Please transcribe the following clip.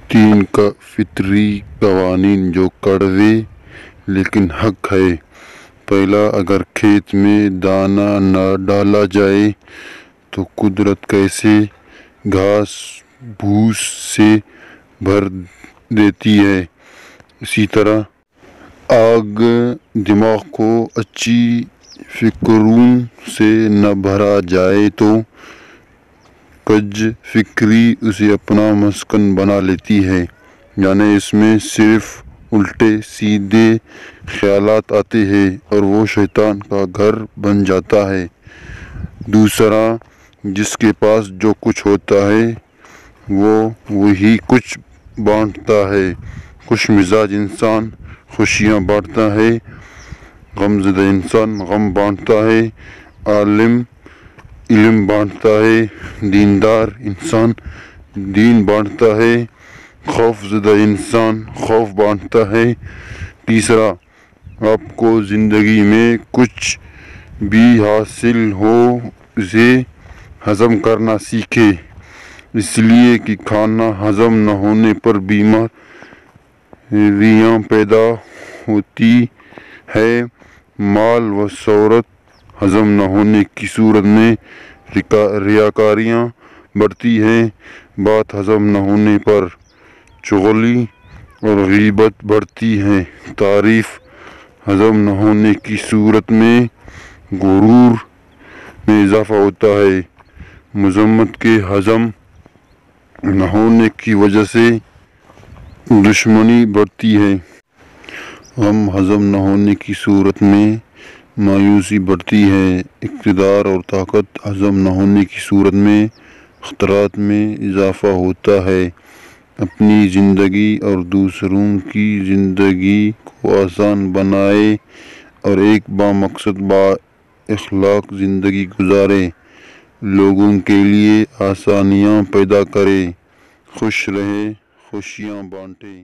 तीन का फितरी कवानीन जो कड़वे लेकिन हक है। पहला, अगर खेत में दाना न डाला जाए तो कुदरत कैसे घास भूस से भर देती है। इसी तरह आग दिमाग को अच्छी फिक्रों से न भरा जाए तो कज फिक्री उसे अपना मस्कन बना लेती है, यानी इसमें सिर्फ उल्टे सीधे ख्यालात आते हैं और वो शैतान का घर बन जाता है। दूसरा, जिसके पास जो कुछ होता है वो वही कुछ बांटता है। खुश मिजाज इंसान खुशियाँ बांटता है, गमज़दा इंसान गम बांटता है, आलिम इल्म बांटता है, दीनदार इंसान दीन बांटता है, खौफज़दा इंसान खौफ बांटता है। तीसरा, आपको ज़िंदगी में कुछ भी हासिल हो उसे हज़म करना सीखे, इसलिए कि खाना हज़म न होने पर बीमारियाँ पैदा होती है। माल व शोहरत हज़म न होने की सूरत में रियाकारियाँ बढ़ती हैं। बात हज़म न होने पर चुगली और गीबत बढ़ती है। तारीफ़ हज़म न होने की सूरत में गुरूर में इजाफ़ा होता है। मज़म्मत के हज़म न होने की वजह से दुश्मनी बढ़ती है। गम हज़म न होने की सूरत में मायूसी बढ़ती है। इक़्तिदार और ताकत हज़म न होने की सूरत में ख़तरात में इजाफ़ा होता है। अपनी ज़िंदगी और दूसरों की ज़िंदगी को आसान बनाए और एक बामकसद बाइख़लाक़ ज़िंदगी गुजारे, लोगों के लिए आसानियाँ पैदा करे, खुश रहे, खुशियाँ बांटे।